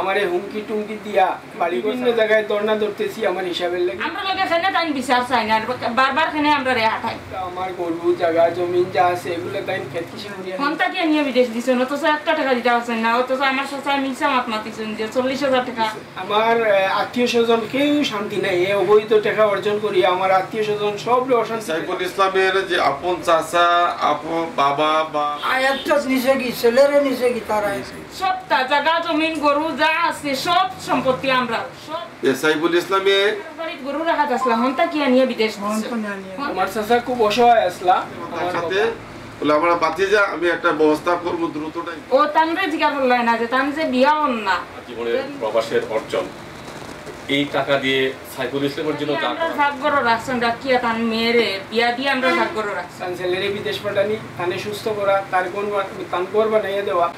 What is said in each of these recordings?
আমারে হুমকি টুমকি দিয়া বাড়ি বিভিন্ন জায়গায় ধর্ণা ধরতেছি আমার হিসাবের লাগে। আমরা লগে খানে তাই বিচার চাই না, বারবার খানে আমরা রে হাঁটাই। আমার গরু জায়গা জমিন যা আছে এগুলো তাই খেত কিসে নিয়ে ফোনটা কি নিয়ে বিদেশ দিছেন, অথচ 1 টাকা দিতে পারছেন না, অথচ আমার সাথে মিছা মাত মাতিছেন যে 40,000 টাকা। আমার আত্মীয় স্বজন কেউ শান্তি নাই, এই অবৈধ টাকা অর্জন করি আমার আত্মীয় স্বজন সব অশান্তি। সাইফুল ইসলামের যে আপন চাচা আপন বাবা বা আয়াতটা নিছে কি ছেলেরে নিছে কি তারা সবটা জায়গা জমিন গরু যা আছে সব সম্পত্তি আমরা সব। সাইফুল ইসলামের বাড়িতে গরু রাখা আসলা হন্তা কি নিয়ে বিদেশ দিছে। আমার চাচা খুব অসহায় আসলা আমার সাথে বলে আমরা বাতি যা আমি একটা ব্যবস্থা করব দ্রুতটাই। ও তানরে জিজ্ঞাসা করলেন না যে তান যে বিয়া হন না জীবনের প্রবাসের অর্জন এই টাকা দিয়ে সাইফুল ইসলামের জন্য যা আমরা ভাগ্যর রাখছেন রাখিয়া তান মেয়েরে বিয়া দিয়ে আমরা ভাগ্যর রাখছি। তান ছেলেরে বিদেশ পাঠানি, তানে সুস্থ করা, তার কোন তান ঘর বানাইয়া দেওয়া।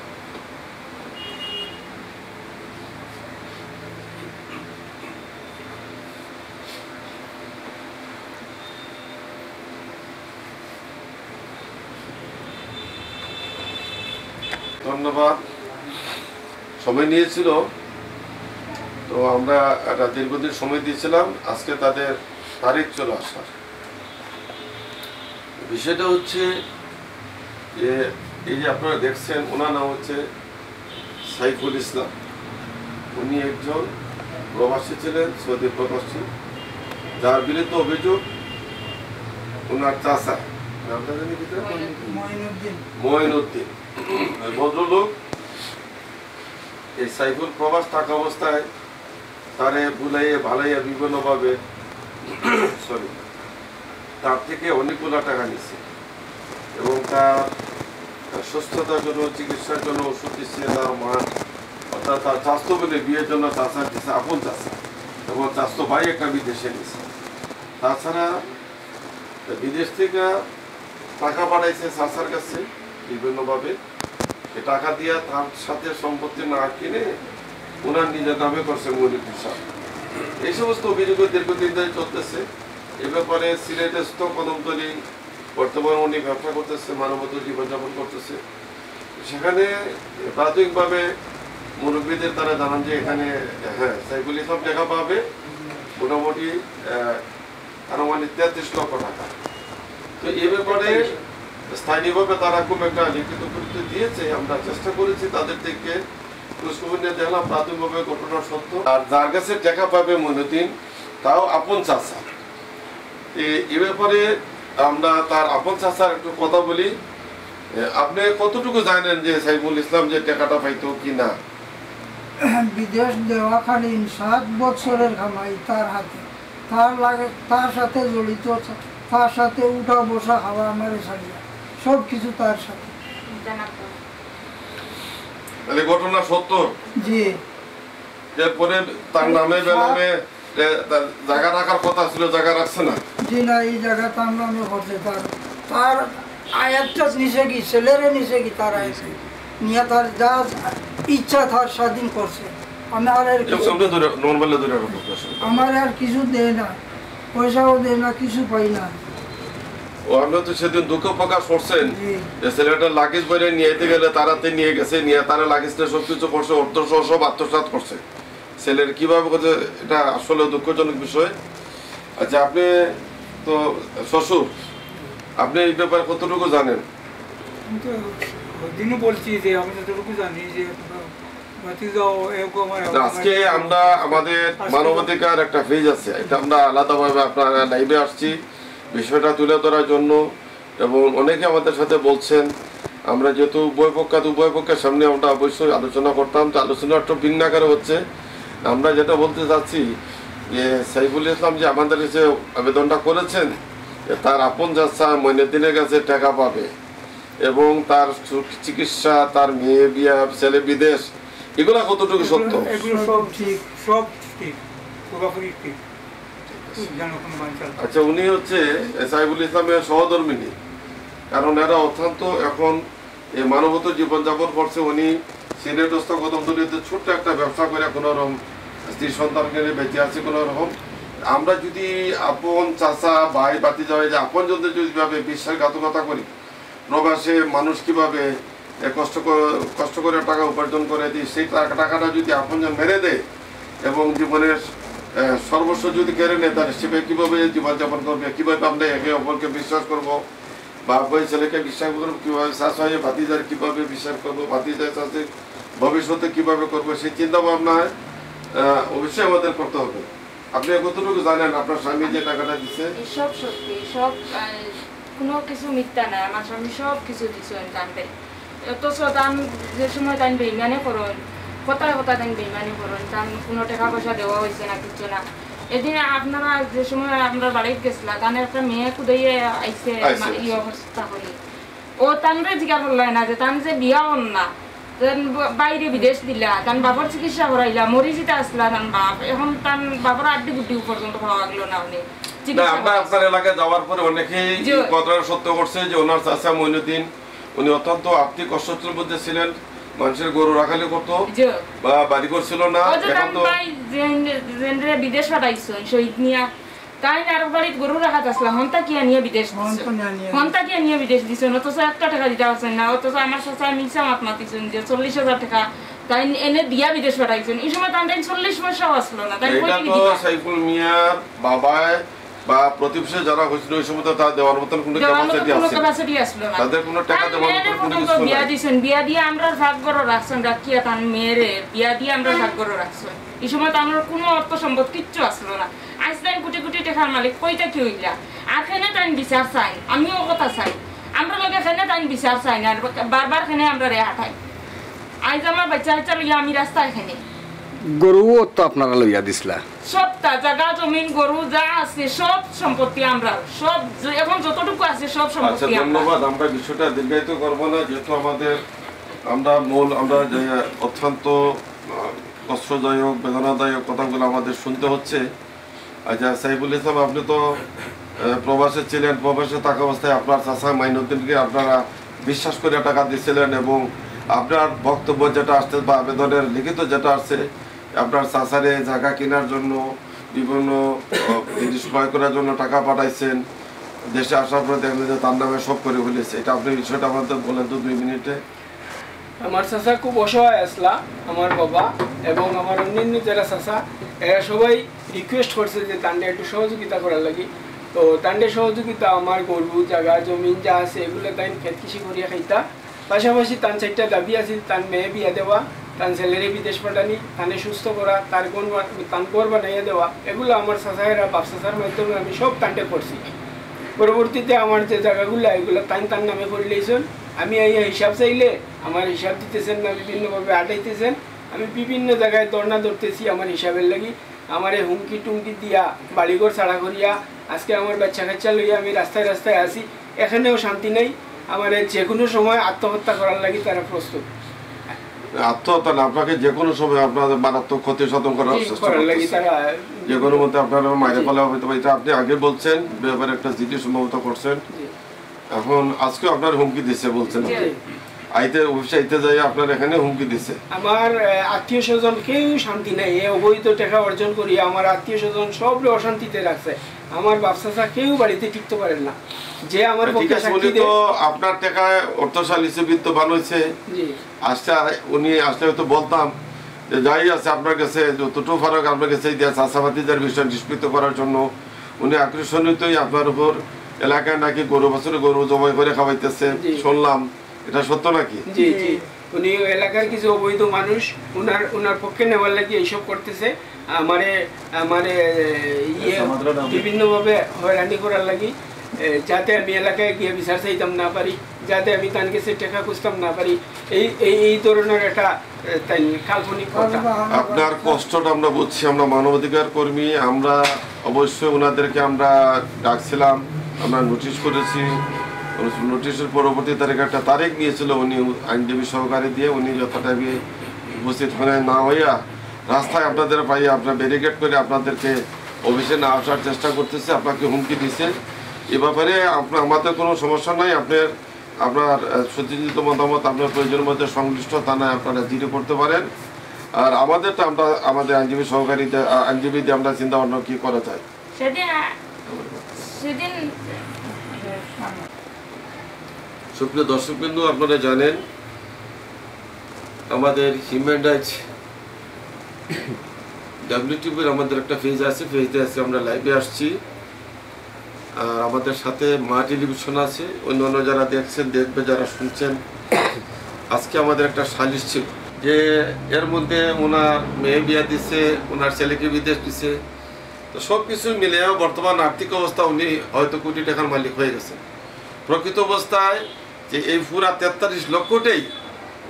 ধন্যবাদ, সময় নিয়েছিল তো আমরা একটা দীর্ঘদিন সময় দিয়েছিলাম, আজকে তাদের তারিখ চলে আসার। বিষয়টা হচ্ছে যে এই যে আপনারা দেখছেন ওনার নাম হচ্ছে সাইফুল ইসলাম। উনি একজন প্রবাসী ছিলেন, সৌদি প্রবাসী, যার বিরুদ্ধে অভিযোগ ওনার চাচা নামটা জানি কি মঈনুদ্দিন ভদ্রলোক এই সাইফুল প্রবাস থাকা অবস্থায় তারে বুলাইয়ে ভালাইয়া বিভিন্নভাবে তার থেকে অনেকগুলো টাকা নিচ্ছে এবং তার সুস্থতার জন্য চিকিৎসার জন্য ওষুধ দিচ্ছে, তার মা অর্থাৎ তার স্বাস্থ্য বলে বিয়ের জন্য চাষা দিচ্ছে আপন চাষা এবং স্বাস্থ্য ভাই একটা বিদেশে নিচ্ছে। তাছাড়া বিদেশ থেকে টাকা পাঠাইছে চাষার কাছে বিভিন্নভাবে, টাকা দিয়ে তার সাথে সম্পত্তি না কিনে ওনার নিজের নামে করছে মনির হিসাব। এই সমস্ত অভিযোগ দীর্ঘদিন ধরে চলতেছে। এ ব্যাপারে সিলেটস্থ কদমতলী বর্তমানে উনি ব্যবসা করতেছে, মানবত জীবনযাপন করতেছে। সেখানে প্রাথমিকভাবে মুরব্বীদের তারা জানান যে এখানে হ্যাঁ সাইফুল ইসলাম টাকা পাবে মোটামুটি আনুমানিক 33 লক্ষ টাকা। তো এ ব্যাপারে স্থানীয়ভাবে তারা খুব একটা লিখিত গুরুত্ব দিয়েছে। আমরা চেষ্টা করেছি তাদের থেকে খোঁজখবর নিয়ে দেখলাম প্রাথমিকভাবে ঘটনা সত্য। আর যার কাছে টাকা পাবে মঈনুদ্দিন তাও আপন চাচা। এ ব্যাপারে আমরা তার আপন চাচার একটু কথা বলি। আপনি কতটুকু জানেন যে সাইফুল ইসলাম যে টাকাটা পাইতো কি না? বিদেশ দেওয়াকালীন 7 বছরের কামাই তার হাতে, তার সাথে জড়িত, তার সাথে উঠা বসা খাওয়া আমারে ছাড়িয়া সব কিছু তার সাথে। তাহলে ঘটনা সত্য? জি। এরপরে তার নামে বেনামে জায়গা রাখার কথা ছিল, জায়গা রাখছে না? জি না, এই জায়গা তার নামে করছে। তার আয়াতটা নিছে কি ছেলেরে নিছে কি তার আয়াত নিয়ে তার যা ইচ্ছা তার স্বাধীন করছে। আমার আর কিছু দেয় না, পয়সাও দেয় না, কিছু পাই না। ও আপনি তো সেদিন দুঃখ প্রকাশ করছেন যে ছেলেটা লাগেজ বাইরে নিয়ে যেতে গেলে তারাতে নিয়ে গেছে, নিয়ে তারা লাগেজটা সবকিছু করছে, অর্থ সহ সব আত্মসাৎ করছে। ছেলের কিভাবে করছে এটা আসলে দুঃখজনক বিষয়। আচ্ছা, আপনি তো শ্বশুর, আপনি এই ব্যাপারে কতটুকু জানেন? বলছি যে আমি যতটুকু জানি যে আজকে আমরা আমাদের মানবাধিকার একটা পেজ আছে, এটা আমরা আলাদাভাবে আপনারা লাইভে আসছি বিষয়টা তুলে ধরার জন্য। এবং অনেকে আমাদের সাথে বলছেন আমরা যেহেতু উভয় পক্ষের সামনে আমরা অবশ্যই আলোচনা করতাম, তো আলোচনা একটু ভিন্ন আকারে হচ্ছে। আমরা যেটা বলতে চাচ্ছি যে সাইফুল ইসলাম যে আমাদের কাছে আবেদনটা করেছেন তার আপন চাচা মঈনুদ্দিনের কাছে টাকা পাবে এবং তার চিকিৎসা, তার মেয়ে বিয়া, ছেলে বিদেশ, এগুলা কতটুকু সত্য? আচ্ছা, উনি হচ্ছে সাইফুল ইসলামের সহধর্মিনী, কারণ এরা অত্যন্ত এখন মানবত জীবনযাপন করছে। উনি সিলেটস্থ কদমতলীতে ছোট্ট একটা ব্যবসা করে কোনো রকম স্ত্রী সন্তানকে বেঁচে আছে কোনো রকম। আমরা যদি আপন চাচা ভাই বাতি যাওয়া যে আপন জনদের যদি ভাবে বিশ্বাসঘাতকতা করি, প্রবাসে মানুষ কিভাবে কষ্ট করে টাকা উপার্জন করে দিই, সেই টাকাটা যদি আপনজন মেরে দেয় এবং জীবনের সর্বস্ব যদি কেড়ে নেয়, তাহলে সে কীভাবে জীবনযাপন করবে, কীভাবে আমরা একে অপরকে বিশ্বাস করবো, বাপ ভাই ছেলেকে বিশ্বাস করবো, কীভাবে শাশুড়ি ভাতিজার কীভাবে বিশ্বাস করবো, ভাতিজার সাথে ভবিষ্যতে কীভাবে করবো, সেই চিন্তা ভাবনায় অবশ্যই আমাদের করতে হবে। আপনি কতটুকু জানেন আপনার স্বামী যে টাকাটা দিচ্ছে? সব সত্যি, সব কোনো কিছু মিথ্যা নাই। আমার স্বামী সব কিছু দিচ্ছেন টানবে, অথচ টান যে সময় টান বেইমানি করুন, কথায় টান বেইমানি করুন, টান কোনো টাকা পয়সা দেওয়া হয়েছে না, কিছু না। এদিন আপনারা যে সময় আমরা বাড়িতে গেছিলাম, তানে একটা মেয়ে কুদাইয়ে আইসে ই অবস্থা করি, ও তানরে জিজ্ঞাসা করলেন না যে তান যে বিয়া হন না, বাইরে বিদেশ দিলা, তান বাবার চিকিৎসা করাইলা, মরি যেতে আসলা তান বাপ, এখন তান বাবার আড্ডি গুড্ডি পর্যন্ত পাওয়া গেল না। উনি আপনার এলাকায় যাওয়ার পরে অনেকেই কথাটা সত্য করছে যে ওনার চাচা মইনুদ্দিন উনি অত্যন্ত আর্থিক কষ্টের মধ্যে ছিলেন, মানুষের গরু রাখালি করতো বা বাড়ি করছিল না। এখন তো বিদেশ পাঠাইছেন শহীদ নিয়া, তাই আর বাড়িতে গরু রাখা আসলাম, হন্তা কি নিয়ে বিদেশ হন্তা কি নিয়ে বিদেশ দিচ্ছেন, অথচ একটা টাকা দিতে পারছেন না। অথচ আমার চাচা মিশা মাতিছেন যে 40,000 টাকা তাই এনে দিয়া বিদেশ পাঠাইছেন। এই সময় তার 40 পয়সাও আসলো না। তাই সাইফুল মিয়ার বাবায় বা প্রতিবেশী যারা হয়েছিল ওই সময় তার দেওয়ার মতন কোনো ক্যাপাসিটি আসলো না, তাদের কোনো টাকা দেওয়ার মতন কোনো কিছু নাই। বিয়া দিছেন, বিয়া দিয়ে আমরা ভাগ করে রাখছেন, রাখিয়া তার মেয়েরে বিয়া দিয়ে আমরা ভাগ করে রাখছেন। এই সময় তো আমার কোনো অর্থ সম্পদ কিচ্ছু আসলো না। আজ তাই কোটি কোটি টাকার মালিক, কইটা কি হইলা? আর খেনে তাই বিচার চাই, আমিও কথা চাই, আমরা লোকে খেনে তাই বিচার চাই না, বারবার খেনে আমরা রে হাঁটাই। আজ আমার বাচ্চা বাচ্চা লইয়া আমি রাস্তায় খেনে। গরুও তো আপনারা লইয়া দিছিলা? সবটা জায়গা জমিন গরু যা আছে সব সম্পত্তি আমরা, সব এখন যতটুকু আছে সব সম্পত্তি। ধন্যবাদ। আমরা বিষয়টা দীর্ঘায়িত করবো না, যেহেতু আমরা অত্যন্ত কষ্টদায়ক বেদনাদায়ক কথাগুলো আমাদের শুনতে হচ্ছে। আচ্ছা সাইফুল ইসলাম, আপনি তো প্রবাসে ছিলেন, প্রবাসে থাকা অবস্থায় আপনার চাচা মাইনুদ্দিনকে আপনারা বিশ্বাস করে টাকা দিচ্ছিলেন এবং আপনার বক্তব্য যেটা আসছে বা আবেদনের লিখিত যেটা আসছে, আপনার চাচারে জায়গা কেনার জন্য বিভিন্ন জিনিস ক্রয় করার জন্য টাকা পাঠাইছেন, দেশে আসার পরে দেখলেন যে তার নামে সব করে ফেলেছে। এটা আপনি বিষয়টা আমাদের বলেন তো 2 মিনিটে। আমার চাচা খুব অসহায় আসলা, আমার বাবা এবং আমার অন্যান্য যারা চাচা এরা সবাই রিকোয়েস্ট করছে যে তান্ডে একটু সহযোগিতা করার লাগি। তো তান্ডে সহযোগিতা আমার গরু জায়গা জমিন যা আছে এগুলো তাই খেত কৃষি করিয়া খাইতা, পাশাপাশি তান 4টা দাবি আছে, তার মেয়ে বিয়া দেওয়া, তার ছেলেরে বিদেশ পাঠানি, তানে সুস্থ করা, তার তান ঘর বানাইয়া দেওয়া, এগুলো আমার চাচায়েরা বাপ চাচার মাধ্যমে আমি সব তান্ডে করছি। পরবর্তীতে আমার যে জায়গাগুলো এগুলো তার নামে করে লইছেন। আমি এই হিসাব চাইলে আমার হিসাব দিতেছেন না, বিভিন্নভাবে আটাইতেছেন। আমি বিভিন্ন জায়গায় ধর্ণা ধরতেছি আমার হিসাবের লাগি, আমার হুমকি টুমকি দিয়া বাড়িঘর ছাড়া করিয়া আজকে আমার বাচ্চা কাচ্চা লইয়া আমি রাস্তায় রাস্তায় আসি, এখানেও শান্তি নেই। আমার যে কোনো সময় আত্মহত্যা করার লাগি তারা প্রস্তুত। আত্মহত্যা না, আপনাকে যে কোনো সময় আপনাদের মারাত্মক ক্ষতি সাধন করার চেষ্টা করতেছে, যে কোনো মধ্যে আপনারা মাইরে ফেলা হইতে পারে। এটা আপনি আগে বলছেন, ব্যাপারে একটা জিডি সম্ভবত করছেন, এখন আজকে আপনার হুমকি দিচ্ছে বলছেন, আইতে অফিসে আইতে যাই আপনার এখানে হুমকি দিচ্ছে। আমার আত্মীয় স্বজন কেউ শান্তি নেই, অবৈধ টাকা অর্জন করি আমার আত্মীয় স্বজন সব অশান্তিতে রাখছে। আমার বাপ চাচা কেউ বাড়িতে টিকতে পারেন না, যে আমার পক্ষে সাক্ষী দেয়। আপনার টাকায় অর্থশালী বিত্তবান হয়েছে, আসতে উনি আসলে হয়তো বলতাম যে যাই আছে আপনার কাছে যতটুকু ফারাক আপনার কাছে চাষাবাদীদের বিষয় নিষ্পৃত করার জন্য উনি আকর্ষণীয়ই আপনার উপর এলাকায় নাকি গরু বছরে গরু জবাই করে খাওয়াইতেছে শুনলাম, এটা সত্য নাকি? জি জি, উনি এলাকার কিছু অবৈধ মানুষ উনার পক্ষে নেওয়ার লাগি এইসব করতেছে, আমারে বিভিন্নভাবে হয়রানি করার লাগি, যাতে আমি এলাকায় গিয়ে বিচার চাইতাম না পারি, যাতে আমি তার কাছে টাকা খুঁজতাম না পারি, এই ধরনের একটা কাল্পনিক কথা। আপনার কষ্টটা আমরা বুঝছি, আমরা মানবাধিকার কর্মী, আমরা অবশ্যই ওনাদেরকে আমরা ডাকছিলাম, আমরা নোটিশ করেছি। নোটিশের পরবর্তী তারিখ একটা তারিখ নিয়েছিল উনি আইনজীবী সহকারে দিয়ে, উনি যথাটাইমে উপস্থিত না হইয়া রাস্তায় আপনাদের পাইয়া আপনার ব্যারিকেড করে আপনাদেরকে অফিসে না আসার চেষ্টা করতেছে, আপনাকে হুমকি দিচ্ছে। এ ব্যাপারে আমাদের কোনো সমস্যা নাই, আপনার সুচিন্তিত মতামত আপনার প্রয়োজনের মধ্যে সংশ্লিষ্ট থানায় আপনারা জিরো করতে পারেন। আর আমাদেরটা আমাদের আইনজীবী আইনজীবী দিয়ে আমরা চিন্তা ভাবনা কি করা যায়। সুপ্রিয় দর্শকবৃন্দ, আপনারা জানেন আমাদের হিউম্যান রাইটস WTVর আমাদের একটা পেজ আছে, পেজে আছে আমরা লাইভে আসছি। আর আমাদের সাথে মা টেলিভিশন আছে, অন্যান্য যারা দেখছেন দেখবে, যারা শুনছেন। আজকে আমাদের একটা সালিশ ছিল যে এর মধ্যে ওনার মেয়ে বিয়া দিছে, ওনার ছেলেকে বিদেশ দিছে, তো সব কিছু মিলে বর্তমান আর্থিক অবস্থা উনি হয়তো কোটি টাকার মালিক হয়ে গেছেন। প্রকৃত অবস্থায় যে এই পুরা 43 লক্ষটাই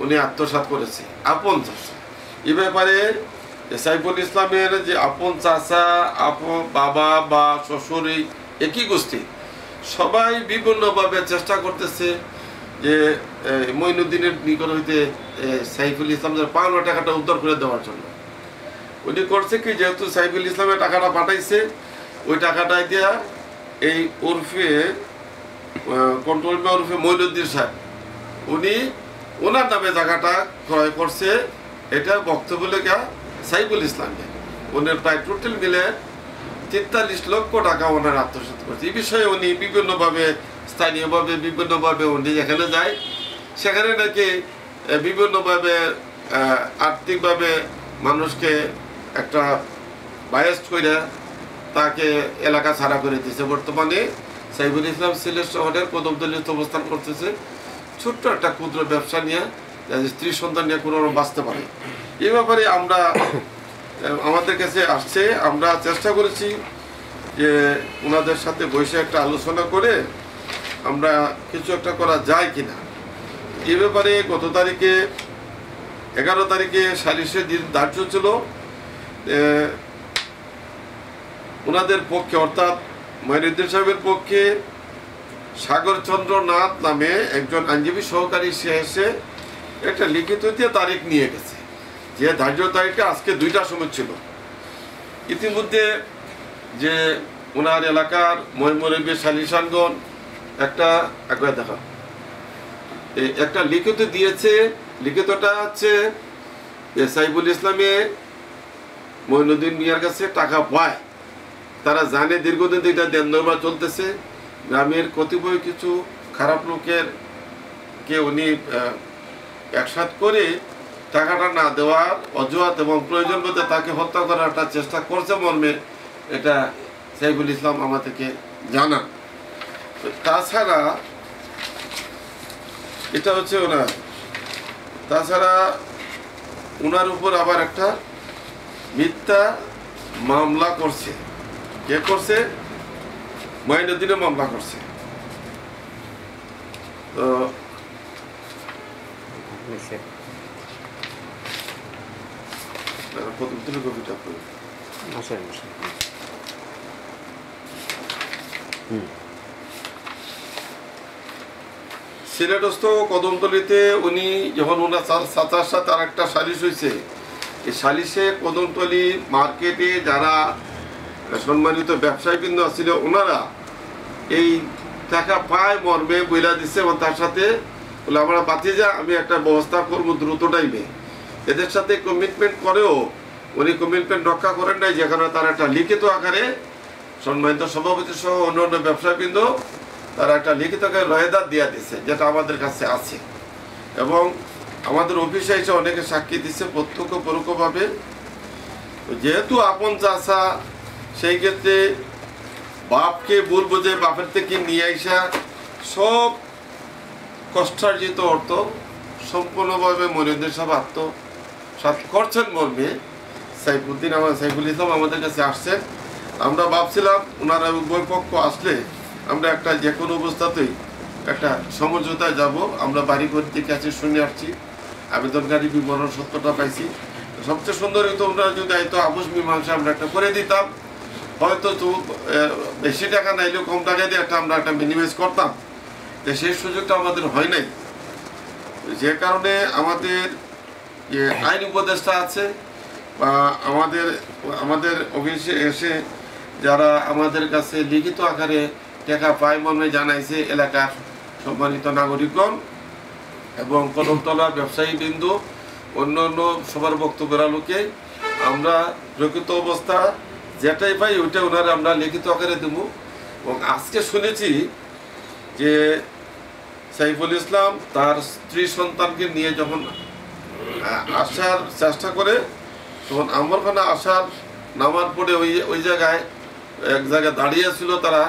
উনি আত্মসাৎ করেছে আপন চাষা। এই ব্যাপারে সাইফুল ইসলামের যে আপন চাষা, আপন বাবা বা শ্বশুর, একই গোষ্ঠী, সবাই বিভিন্নভাবে চেষ্টা করতেছে যে মঈনুদ্দিনের নিকট হইতে সাইফুল ইসলামের পাওনা টাকাটা উদ্ধার করে দেওয়ার জন্য। উনি করছে কি, যেহেতু সাইফুল ইসলামের টাকাটা পাঠাইছে, ওই টাকাটা দিয়া এই ওরফে কন্ট্রোল ওরফে মঈনুদ্দিন সাহেব, উনি ওনার নামে জায়গাটা ক্রয় করছে। এটা বক্তব্য লেখা সাইফুল ইসলামকে, উনি প্রায় টোটাল মিলে 43 লক্ষ টাকা ওনার আত্মসাৎ করছে। এই বিষয়ে উনি বিভিন্নভাবে, স্থানীয়ভাবে বিভিন্নভাবে উনি যেখানে যায় সেখানে নাকি বিভিন্নভাবে আর্থিকভাবে মানুষকে একটা বায়াস করে তাকে এলাকা ছাড়া করে দিয়েছে। বর্তমানে সাইফুল ইসলাম সিলেট শহরের কদমতলীতে অবস্থান করতেছে, ছোট্ট একটা ক্ষুদ্র ব্যবসা নিয়ে, স্ত্রী সন্তান নিয়ে কোনো বাঁচতে পারে। এই ব্যাপারে আমরা আমাদের কাছে আসছে, আমরা চেষ্টা করেছি যে ওনাদের সাথে বসে একটা আলোচনা করে আমরা কিছু একটা করা যায় কিনা। এই ব্যাপারে গত তারিখে 11 তারিখে সালিশের দিন ধার্য ছিল। ওনাদের পক্ষে অর্থাৎ মঈনুদ্দিন সাহেবের পক্ষে সাগরচন্দ্র নাথ নামে একজন আইনজীবী সহকারী, সে এসে একটা লিখিত দিয়ে তারিখ নিয়ে গেছে, যে ধার্য তারিখটা আজকে 2টার সময় ছিল। ইতিমধ্যে যে ওনার এলাকার ময়মুরব্বী সালিশানগণ একটা লিখিত দিয়েছে। লিখিতটা হচ্ছে সাইফুল ইসলামে মঈনুদ্দিন মিয়ার কাছে টাকা পায়, তারা জানে দীর্ঘদিন এটা দেনদরবা চলতেছে। গ্রামের কতিপয় কিছু খারাপ লোকের কে উনি একসাথে করে টাকাটা না দেওয়ার অজুহাত এবং প্রয়োজন মধ্যে তাকে হত্যা করার একটা চেষ্টা করছে মর্মে এটা সাইফুল ইসলাম আমাদেরকে জানান। তাছাড়া এটা হচ্ছে ওনার, তাছাড়া ওনার উপর আবার একটা মিথ্যা মামলা করছে। কে করছে? মঈনুদ্দিনে মামলা করছে। তো সিলেটস্থ কদমতলীতে উনি যখন ওনার চাচার সাথে আর একটা সালিশ হয়েছে, এই সালিশে কদমতলী মার্কেটে যারা সম্মানিত ব্যবসায়ীবৃন্দ ছিল, ওনারা এই টাকা পায় মর্মে বইলা দিচ্ছে এবং তার সাথে বলে আমরা বাঁচিয়ে যা, আমি একটা ব্যবস্থা করবো দ্রুত টাইমে। এদের সাথে কমিটমেন্ট করেও উনি কমিটমেন্ট রক্ষা করেন নাই, যেখানে তারা একটা লিখিত আকারে সম্মানিত সভাপতি সহ অন্যান্য ব্যবসায়ীবৃন্দ তারা একটা লিখিত আকারে রয়েদাদ দিয়ে দিচ্ছে, যেটা আমাদের কাছে আছে এবং আমাদের অফিসে এসে অনেকে সাক্ষী দিচ্ছে প্রত্যক্ষ পরোক্ষভাবে। যেহেতু আপন চাষা, সেই ক্ষেত্রে বাপকে বলবো যে বাপের থেকে নিয়ে আসা সব কষ্টার্জিত অর্থ সম্পূর্ণভাবে মঈনুদ্দিন সাহেব আত্মসাৎ করছেন মর্মে সাইফুল ইসলাম আমাদের কাছে আসছেন। আমরা ভাবছিলাম ওনারা উভয় পক্ষ আসলে আমরা একটা যে কোনো অবস্থাতেই একটা সমঝোতায় যাব। আমরা বাড়ি ঘর থেকে কাছে শুনে আসছি, আবেদনকারী বিবরণ সত্যটা পাইছি। সবচেয়ে সুন্দর হতো ওনারা যদি হয়তো আপোষ মীমাংসা আমরা একটা করে দিতাম, হয়তো তো বেশি টাকা নাইলেও কম টাকায় দিয়ে আমরা একটা মিনিমাইজ করতাম, সেই সুযোগটা আমাদের হয় নাই। যে কারণে আমাদের যে আইন উপদেষ্টা আছে বা আমাদের অফিসে এসে যারা আমাদের কাছে লিখিত আকারে টাকা পায় মর্মে জানাইছে এলাকার সম্মানিত নাগরিকগণ এবং কদমতলা ব্যবসায়ীবৃন্দ, অন্য সবার বক্তব্যের আলোকে আমরা প্রকৃত অবস্থা যেটাই পাই ওইটা ওনারা আমরা লিখিত আকারে দেবো। এবং আজকে শুনেছি যে সাইফুল ইসলাম তার স্ত্রী সন্তানকে নিয়ে যখন আসার চেষ্টা করে, তখন আমার ওখানে আসার নামার পরে ওই জায়গায় এক জায়গায় দাঁড়িয়ে ছিল, তারা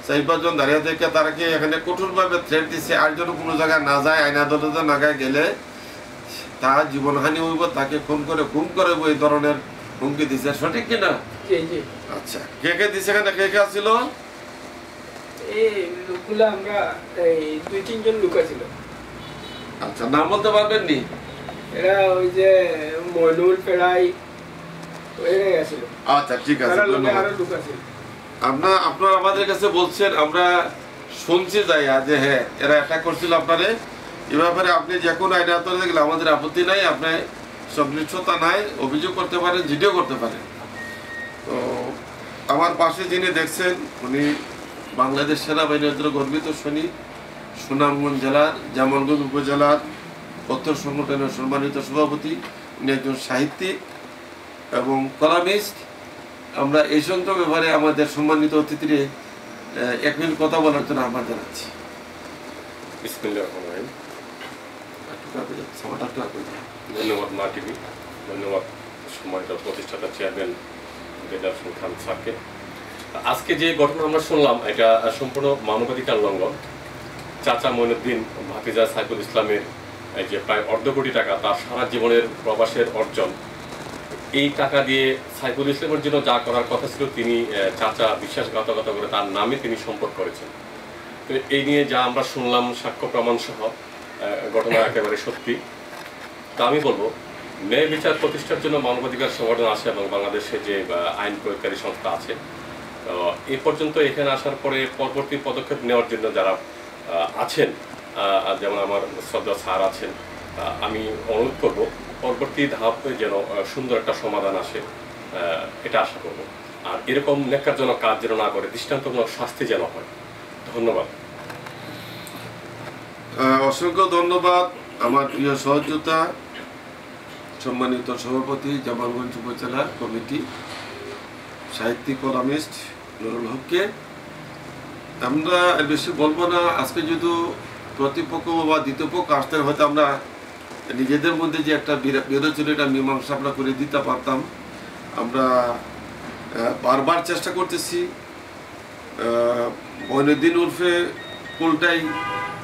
4-5 জন দাঁড়িয়ে থেকে তারাকে এখানে কঠোরভাবে থ্রেট দিচ্ছে, আর যেন কোনো জায়গায় না যায়, আইন আদালতে না গেলে তার জীবনহানি হইব, তাকে খুন করে গুম করে এই ধরনের হুমকি দিচ্ছে, সঠিক কিনা? আচ্ছা, কে দিচ্ছে এখানে, কে ছিল? এই লোকগুলো আমরা 2-3 জন লোক ছিল। আচ্ছা, নাম বলতে পারবেন নি? এরা ওই যে মনুল পেড়াই এরাই আছিল। আচ্ছা, ঠিক আছে, ধন্যবাদ। আরো লোক আছে। আপনারা আমাদের কাছে বলছেন, আমরা শুনছি যাই যে হ্যাঁ এরা অ্যাটাক করছিল আপনারে, এ ব্যাপারে আপনি যে কোনো আইন আদালতে গেলে আমাদের আপত্তি নাই, আপনি সংশ্লিষ্টতা নাই, অভিযোগ করতে পারেন, জিডিও করতে পারেন। তো আমার পাশে যিনি দেখছেন উনি বাংলাদেশ সেনাবাহিনীর গর্বিত সৈনিক, সুনামগঞ্জ জেলার জামালগঞ্জ উপজেলার পত্র সংগঠনের সম্মানিত সভাপতি, উনি একজন সাহিত্যিক এবং কলামিস্ট। আমরা এই সংক্রান্ত ব্যাপারে আমাদের সম্মানিত অতিথিরে 1 মিনিট কথা বলার জন্য আহ্বান জানাচ্ছি। ধন্যবাদ মা টিভি, ধন্যবাদ সম্মানিত প্রতিষ্ঠাতা চেয়ারম্যান দেদার খান স্যারকে। আজকে যে ঘটনা আমরা শুনলাম এটা সম্পূর্ণ মানবাধিকার লঙ্ঘন। চাচা মঈনুদ্দিন ভাতিজা সাইফুল ইসলামের এই যে প্রায় 1.5 কোটি টাকা তার সারা জীবনের প্রবাসের অর্জন, এই টাকা দিয়ে সাইফুল ইসলামের জন্য যা করার কথা ছিল তিনি চাচা বিশ্বাসঘাতকতা করে তার নামে তিনি সম্পদ করেছেন। তো এই নিয়ে যা আমরা শুনলাম সাক্ষ্য প্রমাণ সহ ঘটনা একেবারে সত্যি। তা আমি বলবো ন্যায় বিচার প্রতিষ্ঠার জন্য মানবাধিকার সংগঠন আছে এবং বাংলাদেশে যে আইন প্রয়োগকারী সংস্থা আছে, তো এ পর্যন্ত এখানে আসার পরে পরবর্তী পদক্ষেপ নেওয়ার জন্য যারা আছেন, যেমন আমার শ্রদ্ধা স্যার আছেন, আমি অনুরোধ করব পরবর্তী ধাপে যেন সুন্দর একটা সমাধান আসে, এটা আশা করব। আর এরকম ন্যাক্কারজনক কাজ যেন না করে, দৃষ্টান্তমূলক শাস্তি যেন হয়। ধন্যবাদ। অসংখ্য ধন্যবাদ আমার প্রিয় সহযোদ্ধা, সম্মানিত সভাপতি জামালগঞ্জ উপজেলা কমিটি, সাহিত্যিক কলামিস্ট নুরুল হককে। আমরা বেশি বলবো না, আজকে যদি প্রতিপক্ষ বা দ্বিতীয় পক্ষ আসতে হয়তো আমরা নিজেদের মধ্যে যে একটা বিরোধ ছিল এটা মীমাংসা আমরা করে দিতে পারতাম। আমরা বারবার চেষ্টা করতেছি। মঈনুদ্দিন উর্ফে কুলটাই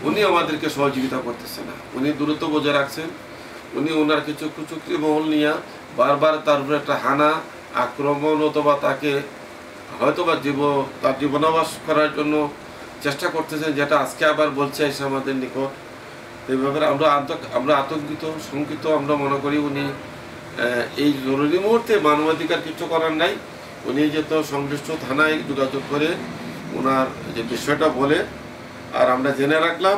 উনি আমাদেরকে সহযোগিতা করতেছে না, উনি দূরত্ব বজায় রাখছেন। উনি ওনার কিছু কুচুক্তি মহল নিয়ে বারবার তার উপরে একটা হানা আক্রমণ অথবা তাকে হয়তোবা তার জীবনাবাস করার জন্য চেষ্টা করতেছেন, যেটা আজকে আবার বলছে এসে আমাদের নিকট। এই ব্যাপারে আমরা আতঙ্কিত, শঙ্কিত। আমরা মনে করি উনি এই জরুরি মুহূর্তে মানবাধিকার কিছু করার নাই, উনি যেহেতু সংশ্লিষ্ট থানায় যোগাযোগ করে ওনার যে বিষয়টা বলে। আর আমরা জেনে রাখলাম,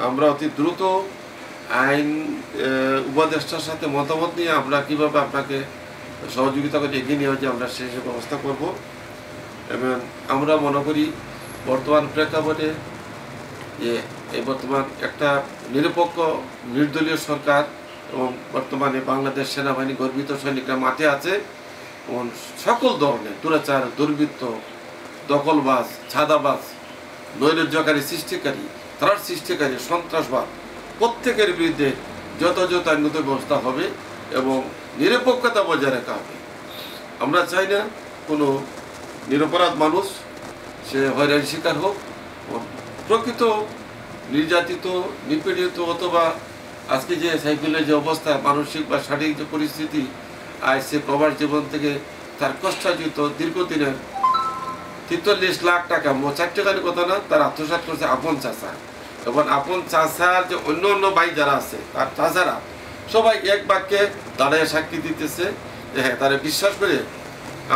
আমরা অতি দ্রুত আইন উপদেষ্টার সাথে মতামত নিয়ে আমরা কীভাবে আপনাকে সহযোগিতা করে এগিয়ে নিয়ে হচ্ছে আমরা সেই ব্যবস্থা করব। এবং আমরা মনে করি বর্তমান প্রেক্ষাপটে যে এই বর্তমান একটা নিরপেক্ষ নির্দলীয় সরকার এবং বর্তমানে বাংলাদেশ সেনাবাহিনী গর্বিত সৈনিকরা মাঠে আছে এবং সকল ধরনের দুরাচার, দুর্বৃত্ত, দখলবাজ, ছাদাবাজ, নৈরাজ্যকারী সৃষ্টিকারী, ত্রাস সৃষ্টিকারী, সন্ত্রাসবাদ প্রত্যেকের বিরুদ্ধে যথাযথ আইনগত ব্যবস্থা হবে এবং নিরপেক্ষতা বজায় রাখা হবে। আমরা চাই না কোনো নিরপরাধ মানুষ সে হয়রানির শিকার হোক, প্রকৃত নির্যাতিত, নিপীড়িত অথবা আজকে যে সাইকেলের যে অবস্থা, মানসিক বা শারীরিক যে পরিস্থিতি, আজ সে প্রবাস জীবন থেকে তার কষ্টার্জিত দীর্ঘদিনের 43 লাখ টাকা, 4 টাকার কথা না, তার আত্মসাৎ করছে আপন চাষা। এবং আপন চাষার যে অন্য ভাই যারা আছে তার চাষারা সবাই এক বাক্যে দাঁড়ায় সাক্ষী দিতেছে যে হ্যাঁ তারা বিশ্বাস করে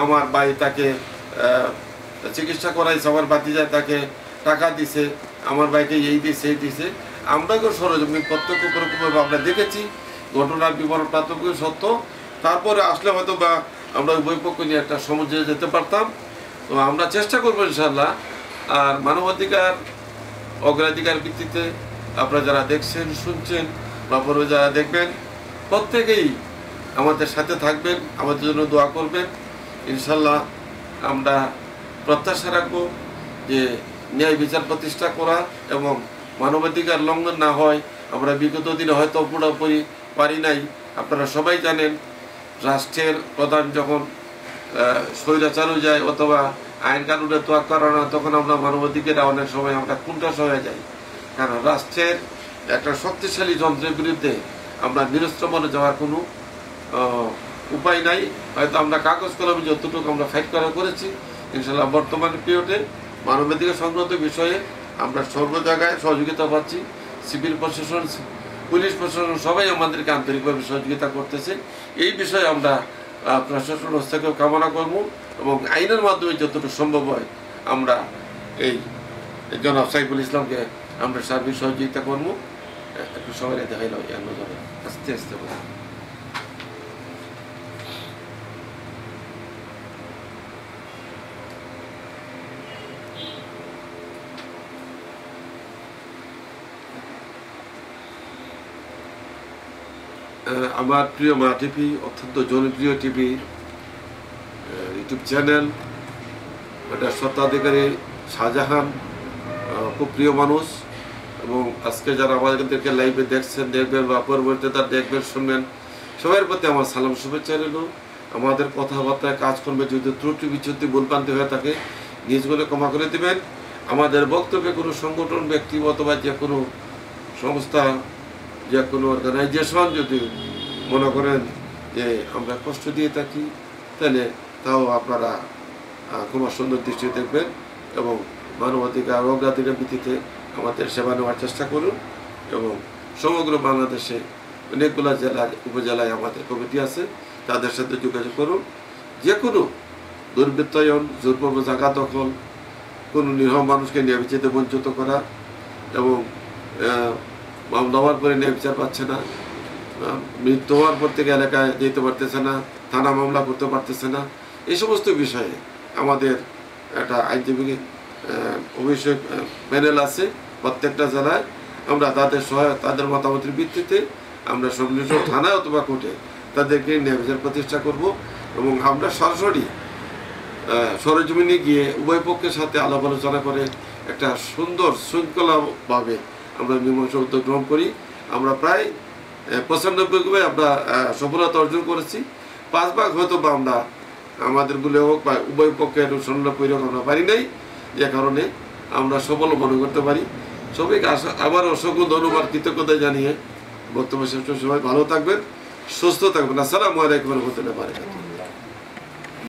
আমার ভাই তাকে চিকিৎসা করাইছে, আমার ভাতিজা তাকে টাকা দিছে, আমার ভাইকে এই দিছে এই দিছে। আমরা কেউ সরজমিন প্রত্যক্ষ পরোক্ষভাবে আমরা দেখেছি, ঘটনার বিবরণ প্রাথমিক সত্য। তারপরে আসলে হয়তো বা আমরা উভয় পক্ষ নিয়ে একটা সমঝে যেতে পারতাম। তো আমরা চেষ্টা করবো ইনশাল্লাহ। আর মানবাধিকার অগ্রাধিকার ভিত্তিতে আপনারা যারা দেখছেন, শুনছেন বা পরে যারা দেখবেন, প্রত্যেকেই আমাদের সাথে থাকবেন, আমাদের জন্য দোয়া করবেন। ইনশাল্লাহ আমরা প্রত্যাশা রাখবো যে ন্যায় বিচার প্রতিষ্ঠা করা এবং মানবাধিকার লঙ্ঘন না হয়। আমরা বিগত দিনে হয়তো পুরোপুরি পারি নাই। আপনারা সবাই জানেন রাষ্ট্রের প্রধান যখন স্বৈরাচারও যায় অথবা আইন কানুনের তোয়াক্কা করে না, তখন আমরা মানবাধিকার অনেক সময় আমরা কুণ্ঠাস হয়ে যাই। কারণ রাষ্ট্রের একটা শক্তিশালী যন্ত্রের বিরুদ্ধে আমরা নিরস্ত্র মনে যাওয়ার কোনো উপায় নাই। হয়তো আমরা কাগজ কলমে যতটুকু আমরা ফাইট করেছি, ইনশাল্লাহ বর্তমান পিরিয়ডে মানবাধিকার সংক্রান্ত বিষয়ে আমরা সর্ব জায়গায় সহযোগিতা পাচ্ছি। সিভিল প্রশাসন, পুলিশ প্রশাসন সবাই আমাদেরকে আন্তরিকভাবে সহযোগিতা করতেছে। এই বিষয়ে আমরা প্রশাসন হস্তক্ষেপ কামনা করব এবং আইনের মাধ্যমে যতটুকু সম্ভব হয় আমরা এই জনাব সাইফুল ইসলামকে আমরা সার্বিক সহযোগিতা করবো। একটু সবাই দেখাইল আস্তে আস্তে বলি। আমার প্রিয় মা টিভি, অত্যন্ত জনপ্রিয় টিভি ইউটিউব চ্যানেল, এটা স্বত্বাধিকারী শাহজাহান খুব প্রিয় মানুষ এবং আজকে যারা আমাদেরকে লাইভে দেখবেন বা পরবর্তীতে তারা দেখবেন শুনবেন, সবার প্রতি আমার সালাম শুভেচ্ছা রইল। আমাদের কথাবার্তায় কাজকর্মে যদি ত্রুটি বিচ্যুতি ভুলভ্রান্তি হয়ে থাকে নিজগুলো ক্ষমা করে দেবেন। আমাদের বক্তব্যে কোনো সংগঠন, ব্যক্তি অথবা যে কোনো সংস্থা, যে কোনো অর্গানাইজেশন যদি মনে করেন যে আমরা কষ্ট দিয়ে থাকি, তাহলে তাও আপনারা ক্ষমা সুন্দর দৃষ্টি দেখবেন এবং মানবাধিকার অগ্রাধিকার ভিত্তিতে আমাদের সেবা নেওয়ার চেষ্টা করুন। এবং সমগ্র বাংলাদেশে অনেকগুলো জেলার উপজেলায় আমাদের কমিটি আছে, তাদের সাথে যোগাযোগ করুন। যে কোনো দুর্বৃত্তায়ন, জোরপূর্বক জায়গা দখল, কোনো নিরীহ মানুষকে ন্যায় বিচারে বঞ্চিত করা এবং মামলা হওয়ার পরে ন্যায় বিচার পাচ্ছে না, মৃত্যু হওয়ার পর থেকে এলাকায় যেতে পারতেছে না, থানা মামলা করতে পারতেছে না, এই সমস্ত বিষয়ে আমাদের একটা আইনজীবী অভিষেক প্যানেল আছে প্রত্যেকটা জেলায়। আমরা তাদের তাদের মতামতের ভিত্তিতে আমরা সংশ্লিষ্ট থানায় অথবা কোর্টে তাদেরকে ন্যায় বিচার প্রতিষ্ঠা করব এবং আমরা সরাসরি সরেজমিনে গিয়ে উভয় পক্ষের সাথে আলাপ আলোচনা করে একটা সুন্দর শৃঙ্খলাভাবে আমরা মীমাংসা উদ্যোগ গ্রহণ করি। আমরা প্রায় 95% আমরা সফলতা অর্জন করেছি। 5 ভাগ হয়তো বা আমরা আমাদেরগুলো হোক বা উভয় পক্ষের অনুসরণ করে আমরা পারি নাই, যে কারণে আমরা সফল মনে করতে পারি। সবাইকে আবার অসংখ্য ধন্যবাদ, কৃতজ্ঞতা জানিয়ে বর্তমানে সবাই ভালো থাকবেন, সুস্থ থাকবেন। আসসালামু আলাইকুম ওয়া রাহমাতুল্লাহি ওয়া বারাকাতুহু।